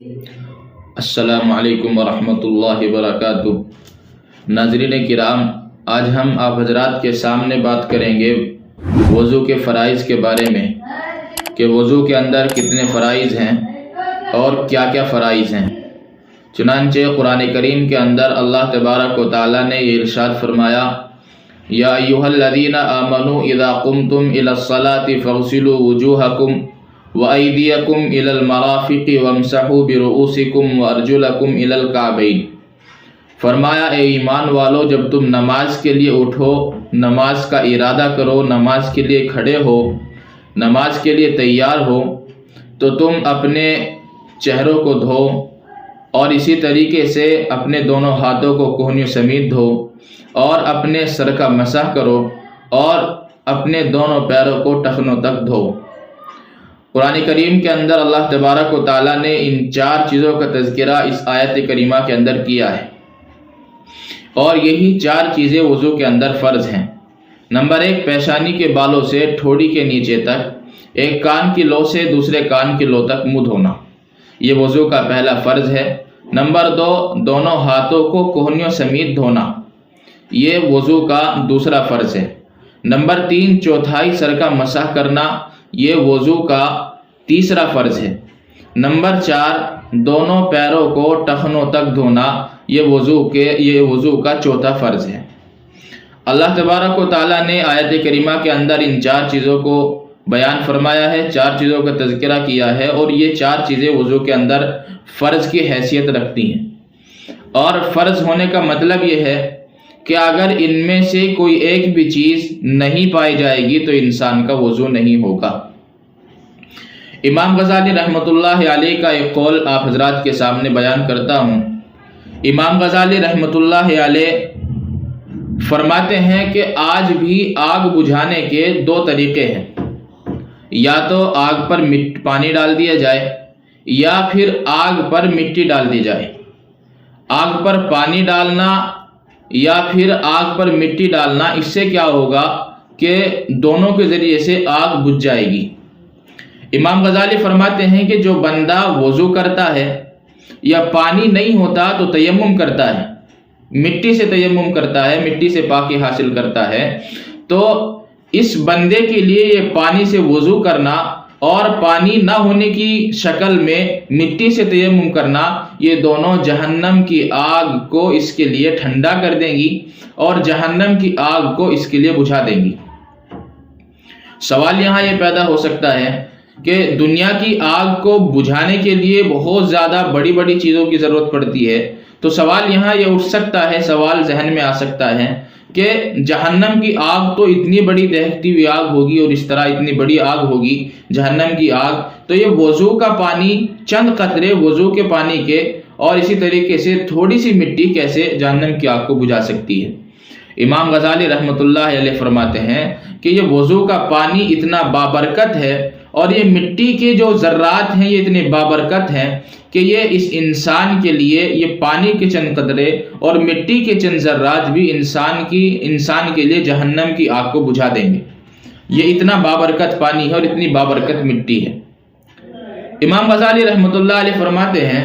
السلام علیکم ورحمۃ اللہ وبرکاتہ۔ ناظرین کرام، آج ہم آپ حضرات کے سامنے بات کریں گے وضو کے فرائض کے بارے میں کہ وضو کے اندر کتنے فرائض ہیں اور کیا کیا فرائض ہیں۔ چنانچہ قرآن کریم کے اندر اللہ تبارک و تعالیٰ نے یہ ارشاد فرمایا، یا ایھا الذین آمنوا اذا قمتم الی الصلاۃ فاغسلوا وجوہکم وَأَيْدِيَكُمْ إِلَى الْمَرَافِقِ وَامْسَحُوا بِرُؤُوسِكُمْ وَأَرْجُلَكُمْ إِلَى الْكَعْبَيْنِ۔ فرمایا اے ایمان والو، جب تم نماز کے لیے اٹھو، نماز کا ارادہ کرو، نماز کے لیے کھڑے ہو، نماز کے لیے تیار ہو، تو تم اپنے چہروں کو دھو اور اسی طریقے سے اپنے دونوں ہاتھوں کو کوہنیوں سمیت دھو اور اپنے سر کا مسح کرو اور اپنے دونوں پیروں کو ٹخنوں تک دھو۔ قرآن کریم کے اندر اللہ تبارک و تعالیٰ نے ان چار چیزوں کا تذکرہ اس آیت کریمہ کے اندر کیا ہے، اور یہی چار چیزیں وضو کے اندر فرض ہیں۔ نمبر 1، پیشانی کے بالوں سے ٹھوڑی کے نیچے تک ایک کان کی لو سے دوسرے کان کی لو تک منہ دھونا، یہ وضو کا پہلا فرض ہے۔ نمبر 2، دونوں ہاتھوں کو کوہنیوں سمیت دھونا، یہ وضو کا دوسرا فرض ہے۔ نمبر 3، چوتھائی سر کا مسح کرنا، یہ وضو کا تیسرا فرض ہے۔ نمبر 4، دونوں پیروں کو ٹخنوں تک دھونا، یہ وضو کا چوتھا فرض ہے۔ اللہ تبارک و تعالیٰ نے آیت کریمہ کے اندر ان چار چیزوں کو بیان فرمایا ہے، چار چیزوں کا تذکرہ کیا ہے، اور یہ چار چیزیں وضو کے اندر فرض کی حیثیت رکھتی ہیں۔ اور فرض ہونے کا مطلب یہ ہے کہ اگر ان میں سے کوئی ایک بھی چیز نہیں پائی جائے گی تو انسان کا وضو نہیں ہوگا۔ امام غزالی رحمۃ اللہ علیہ کا ایک قول آپ حضرات کے سامنے بیان کرتا ہوں۔ امام غزالی رحمۃ اللہ علیہ فرماتے ہیں کہ آج بھی آگ بجھانے کے دو طریقے ہیں، یا تو آگ پر پانی ڈال دیا جائے یا پھر آگ پر مٹی ڈال دی جائے۔ آگ پر پانی ڈالنا یا پھر آگ پر مٹی ڈالنا، اس سے کیا ہوگا کہ دونوں کے ذریعے سے آگ بجھ جائے گی۔ امام غزالی فرماتے ہیں کہ جو بندہ وضو کرتا ہے یا پانی نہیں ہوتا تو تیمم کرتا ہے، مٹی سے تیمم کرتا ہے، مٹی سے پاکی حاصل کرتا ہے، تو اس بندے کے لیے یہ پانی سے وضو کرنا اور پانی نہ ہونے کی شکل میں مٹی سے تیمم کرنا، یہ دونوں جہنم کی آگ کو اس کے لیے ٹھنڈا کر دیں گی اور جہنم کی آگ کو اس کے لیے بجھا دیں گی۔ سوال یہاں یہ پیدا ہو سکتا ہے کہ دنیا کی آگ کو بجھانے کے لیے بہت زیادہ بڑی بڑی چیزوں کی ضرورت پڑتی ہے، تو سوال یہاں یہ اٹھ سکتا ہے، سوال ذہن میں آ سکتا ہے کہ جہنم کی آگ تو اتنی بڑی دہکتی ہوئی آگ ہوگی اور اس طرح اتنی بڑی آگ ہوگی جہنم کی آگ، تو یہ وضو کا پانی، چند قطرے وضو کے پانی کے اور اسی طریقے سے تھوڑی سی مٹی کیسے جہنم کی آگ کو بجھا سکتی ہے؟ امام غزالی رحمۃ اللہ علیہ فرماتے ہیں کہ یہ وضو کا پانی اتنا بابرکت ہے اور یہ مٹی کے جو ذرات ہیں یہ اتنے بابرکت ہیں کہ یہ اس انسان کے لیے، یہ پانی کے چند قطرے اور مٹی کے چند ذرات بھی انسان کے لیے جہنم کی آگ کو بجھا دیں گے۔ یہ اتنا بابرکت پانی ہے اور اتنی بابرکت مٹی ہے۔ امام غزالی رحمۃ اللہ علیہ فرماتے ہیں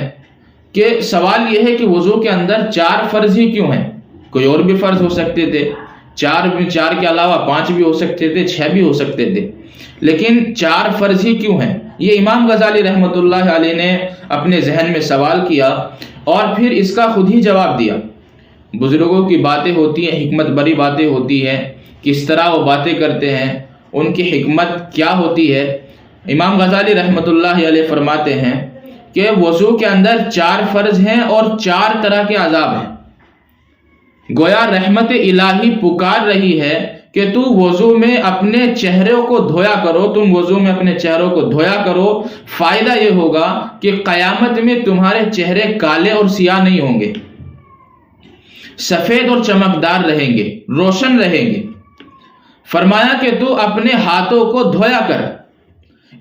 کہ سوال یہ ہے کہ وضو کے اندر 4 فرض ہی کیوں ہیں؟ کوئی اور بھی فرض ہو سکتے تھے، 4 کے علاوہ 5 بھی ہو سکتے تھے، 6 بھی ہو سکتے تھے، لیکن 4 فرض ہی کیوں ہیں؟ یہ امام غزالی رحمۃ اللہ علیہ نے اپنے ذہن میں سوال کیا اور پھر اس کا خود ہی جواب دیا۔ بزرگوں کی باتیں ہوتی ہیں، حکمت بری باتیں ہوتی ہیں، کس طرح وہ باتیں کرتے ہیں، ان کی حکمت کیا ہوتی ہے۔ امام غزالی رحمۃ اللہ علیہ فرماتے ہیں کہ وضو کے اندر 4 فرض ہیں اور 4 طرح کے عذاب ہیں۔ گویا رحمت الہی پکار رہی ہے کہ تو وضو میں اپنے چہروں کو دھویا کرو، تم وضو میں اپنے چہروں کو دھویا کرو، فائدہ یہ ہوگا کہ قیامت میں تمہارے چہرے کالے اور سیاہ نہیں ہوں گے، سفید اور چمکدار رہیں گے، روشن رہیں گے۔ فرمایا کہ تو اپنے ہاتھوں کو دھویا کر،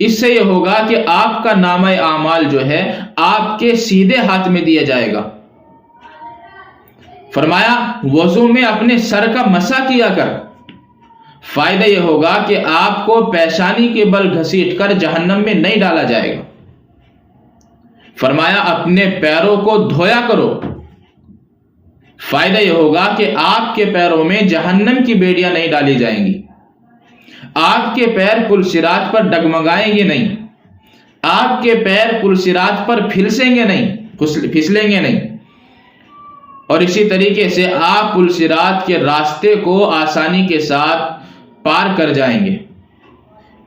اس سے یہ ہوگا کہ آپ کا نامہ اعمال جو ہے آپ کے سیدھے ہاتھ میں دیا جائے گا۔ فرمایا وضو میں اپنے سر کا مسح کیا کر، فائدہ یہ ہوگا کہ آپ کو پیشانی کے بل گھسیٹ کر جہنم میں نہیں ڈالا جائے گا۔ فرمایا اپنے پیروں کو دھویا کرو، فائدہ یہ ہوگا کہ آپ کے پیروں میں جہنم کی بیڑیاں نہیں ڈالی جائیں گی، آپ کے پیر پل صراط پر ڈگمگائیں گے نہیں، آپ کے پیر پل صراط پر پھسلیں گے نہیں، اور اسی طریقے سے آپ پل صراط کے راستے کو آسانی کے ساتھ پار کر جائیں گے۔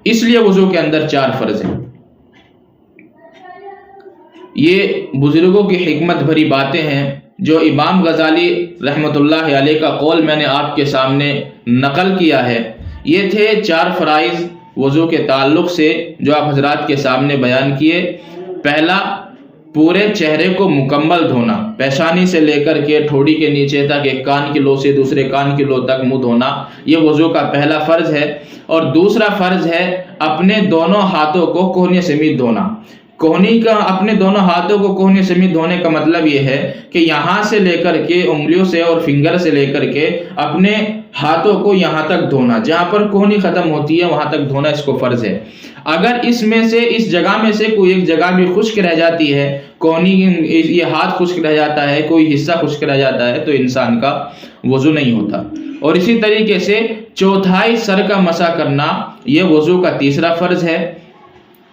اس لیے وضو کے اندر 4 فرض ہیں۔ یہ بزرگوں کی حکمت بھری باتیں ہیں جو امام غزالی رحمۃ اللہ علیہ کا قول میں نے آپ کے سامنے نقل کیا ہے۔ یہ تھے 4 فرائض وضو کے تعلق سے جو آپ حضرات کے سامنے بیان کیے۔ پہلا، پورے چہرے کو مکمل دھونا، پیشانی سے لے کر کے ٹھوڑی کے نیچے تک، ایک کان کی لو سے دوسرے کان کی لو تک منہ دھونا، یہ وضو کا پہلا فرض ہے۔ اور دوسرا فرض ہے اپنے دونوں ہاتھوں کو کوہنی سمیت دھونا۔ اپنے دونوں ہاتھوں کو کوہنی سمیت دھونے کا مطلب یہ ہے کہ یہاں سے لے کر کے انگلیوں سے اور فنگر سے لے کر کے اپنے ہاتھوں کو یہاں تک دھونا، جہاں پر کوہنی ختم ہوتی ہے وہاں تک دھونا اس کو فرض ہے۔ اگر اس جگہ میں سے کوئی ایک جگہ بھی خشک رہ جاتی ہے، کوہنی یہ ہاتھ خشک رہ جاتا ہے، کوئی حصہ خشک رہ جاتا ہے، تو انسان کا وضو نہیں ہوتا۔ اور اسی طریقے سے چوتھائی سر کا مسح کرنا، یہ وضو کا تیسرا فرض ہے۔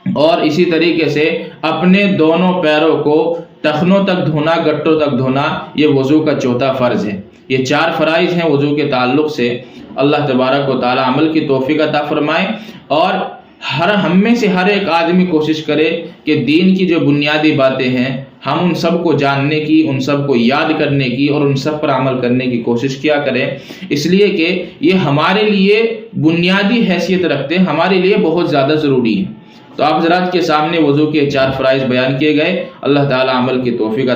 اور اسی طریقے سے اپنے دونوں پیروں کو ٹخنوں تک دھونا، گٹوں تک دھونا، یہ وضو کا چوتھا فرض ہے۔ یہ 4 فرائض ہیں وضو کے تعلق سے۔ اللہ تبارک و تعالی عمل کی توفیق عطا فرمائے، اور ہم میں سے ہر ایک آدمی کوشش کرے کہ دین کی جو بنیادی باتیں ہیں ہم ان سب کو جاننے کی، ان سب کو یاد کرنے کی اور ان سب پر عمل کرنے کی کوشش کیا کریں، اس لیے کہ یہ ہمارے لیے بنیادی حیثیت رکھتے ہیں، ہمارے لیے بہت زیادہ ضروری ہے۔ تو آپ حضرات کے سامنے وضو کے 4 فرائض بیان کیے گئے۔ اللہ تعالی عمل کی توفیق عطا